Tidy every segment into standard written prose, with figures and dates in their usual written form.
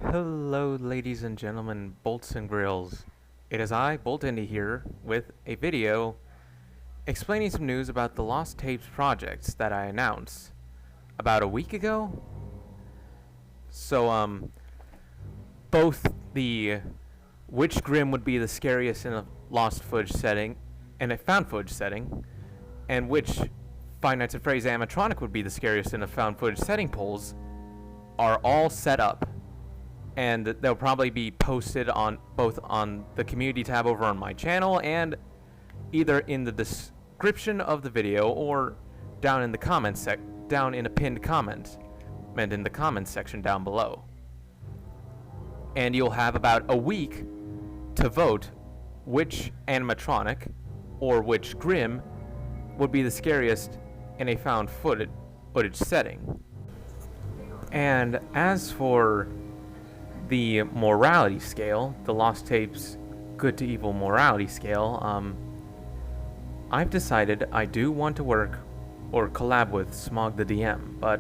Hello, ladies and gentlemen, Bolts and Grills. It is I, Bolt Indy, here with a video explaining some news about the Lost Tapes projects that I announced about a week ago. So, both the which Grim would be the scariest in a lost footage setting and a found footage setting, and which Five Nights at Freddy's animatronic would be the scariest in a found footage setting polls are all set up. And they'll probably be posted on both on the community tab over on my channel and either in the description of the video or down in the comments down in a pinned comment and in the comments section down below. And you'll have about a week to vote which animatronic or which Grim would be the scariest in a found footage setting. And as for the morality scale, the Lost Tapes good to evil morality scale, I've decided I do want to work or collab with Smog the DM, but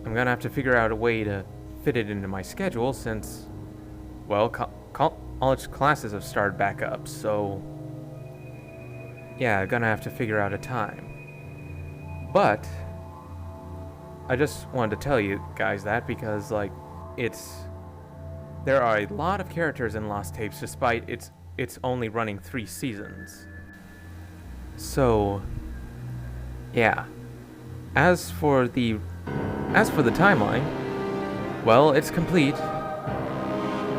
I'm gonna have to figure out a way to fit it into my schedule since, well, college classes have started back up, so yeah, I'm gonna have to figure out a time. But I just wanted to tell you guys that because, like, there are a lot of characters in Lost Tapes despite it's only running 3 seasons. So, yeah. As for the timeline, well, it's complete.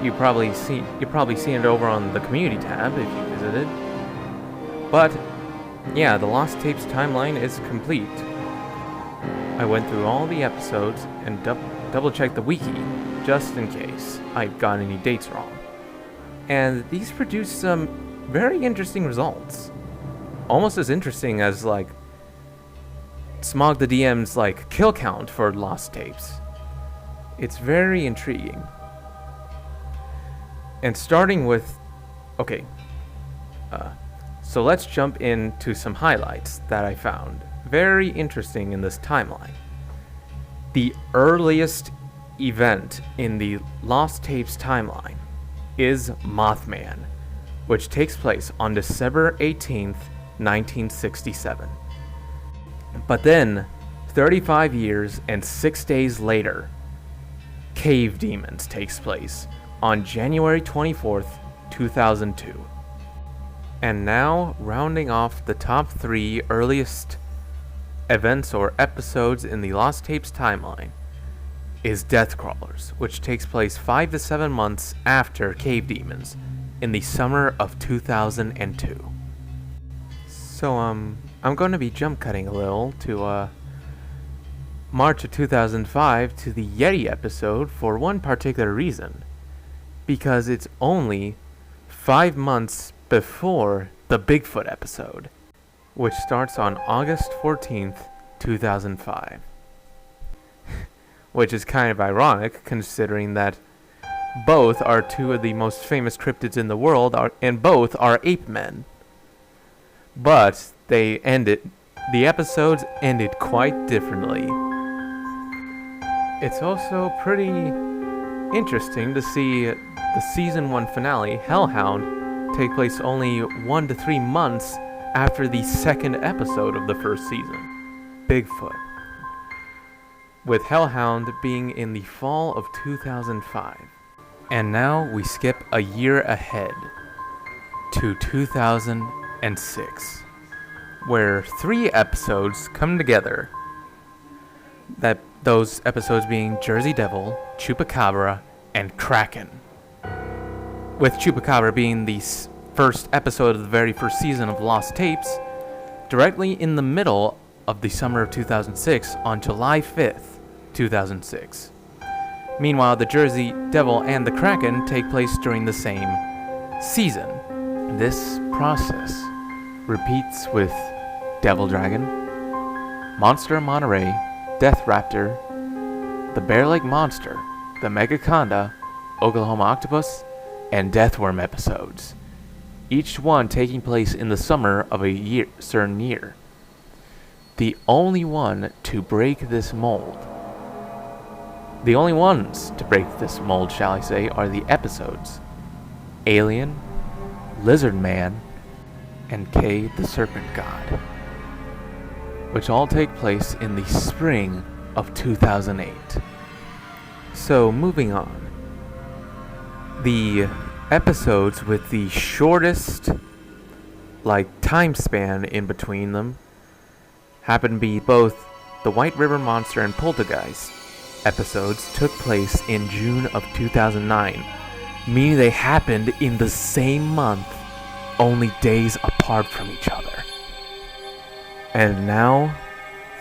You've probably seen it over on the community tab if you visited. But yeah, the Lost Tapes timeline is complete. I went through all the episodes and double checked the wiki just in case I got any dates wrong. And these produced some very interesting results. Almost as interesting as, like, Smog the DM's, like, kill count for Lost Tapes. It's very intriguing. And starting with... Okay. So let's jump into some highlights that I found very interesting in this timeline. The earliest event in the Lost Tapes timeline is Mothman, which takes place on December 18th, 1967. But then, 35 years and 6 days later, Cave Demons takes place on January 24th, 2002. And now, rounding off the top 3 earliest events or episodes in the Lost Tapes timeline is Death Crawlers, which takes place 5 to 7 months after Cave Demons in the summer of 2002. So, I'm going to be jump cutting a little to March of 2005 to the Yeti episode for one particular reason. Because it's only 5 months before the Bigfoot episode, which starts on August 14th, 2005. Which is kind of ironic, considering that both are 2 of the most famous cryptids in the world, and both are ape men. But the episodes ended quite differently. It's also pretty interesting to see the Season 1 finale, Hellhound, take place only 1 to 3 months after the 2nd episode of the 1st season, Bigfoot, with Hellhound being in the fall of 2005. And now we skip a year ahead to 2006, where 3 episodes come together, those episodes being Jersey Devil, Chupacabra, and Kraken, with Chupacabra being the first episode of the very first season of Lost Tapes, directly in the middle of the summer of 2006 on July 5th, 2006. Meanwhile, the Jersey Devil and the Kraken take place during the same season. This process repeats with Devil Dragon, Monster of Monterey, Death Raptor, the Bear Lake Monster, the Megaconda, Oklahoma Octopus, and Deathworm episodes, each one taking place in the summer of a certain year. The only one to break this mold The only ones to break this mold, shall I say, are the episodes Alien, Lizard Man, and Kay the Serpent God, which all take place in the spring of 2008. So, moving on. The episodes with the shortest, time span in between them happen to be both the White River Monster and Poltergeist episodes took place in June of 2009, meaning they happened in the same month, only days apart from each other. And now,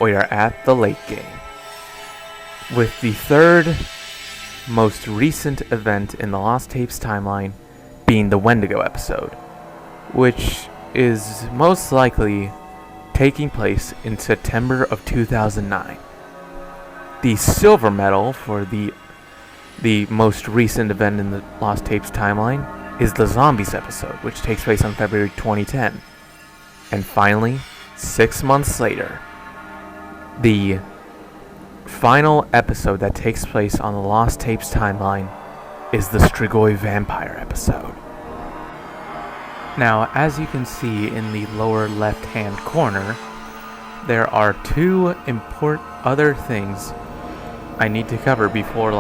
we are at the late game, with the third most recent event in the Lost Tapes timeline being the Wendigo episode, which is most likely taking place in September of 2009. The silver medal for the most recent event in the Lost Tapes timeline is the Zombies episode, which takes place on February 2010. And finally, 6 months later, the final episode that takes place on the Lost Tapes timeline is the Strigoi Vampire episode. Now, as you can see in the lower left-hand corner, there are two important other things I need to cover before,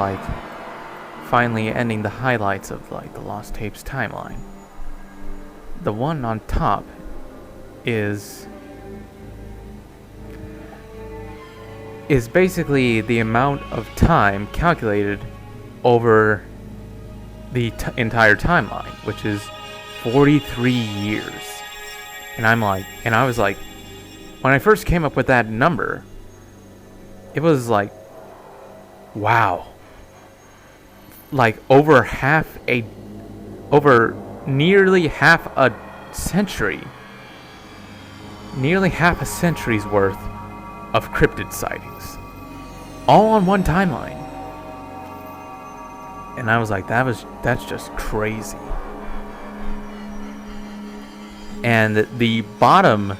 finally ending the highlights of, the Lost Tapes timeline. The one on top is basically the amount of time calculated over the entire timeline, which is 43 years. And I was like, when I first came up with that number, it was wow. Over nearly half a century. Nearly half a century's worth of cryptid sightings. All on one timeline. And I was like, that's just crazy. And the bottom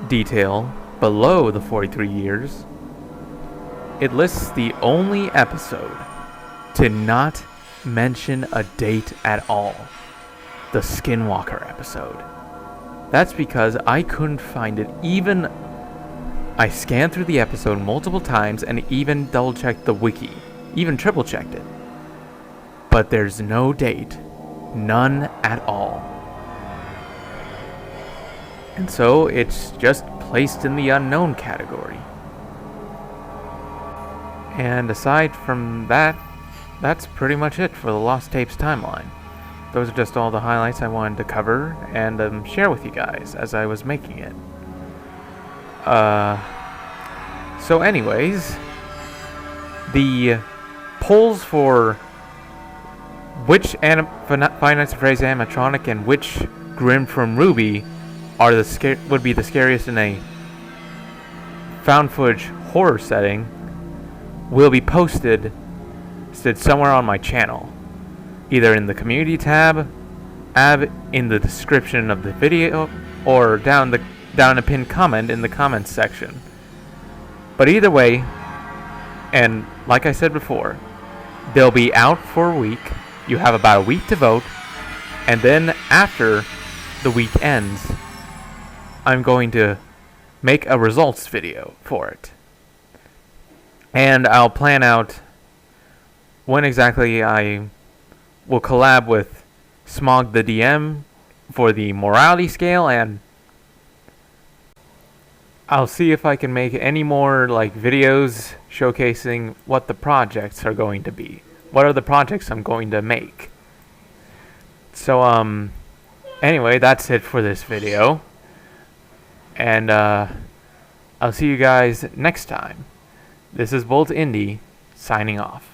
detail below the 43 years, it lists the only episode to not mention a date at all. The Skinwalker episode. That's because I couldn't find it. Even I scanned through the episode multiple times and even double-checked the wiki. Even triple-checked it. But there's no date. None at all. And so it's just placed in the unknown category. And aside from that, that's pretty much it for the Lost Tapes timeline. Those are just all the highlights I wanted to cover and share with you guys as I was making it. So anyways, the polls for which Five Nights at Freddy's animatronic and which Grim from Ruby are would be the scariest in a found footage horror setting will be posted somewhere on my channel, either in the community tab, in the description of the video, or down a pinned comment in the comments section. But either way, and like I said before, they'll be out for a week. You have about a week to vote, and then after the week ends, I'm going to make a results video for it. And I'll plan out when exactly I will collab with Smog the DM for the morality scale, and I'll see if I can make any more videos showcasing what the projects are going to be. What are the projects I'm going to make? So anyway, that's it for this video. And I'll see you guys next time. This is Bolt Indie signing off.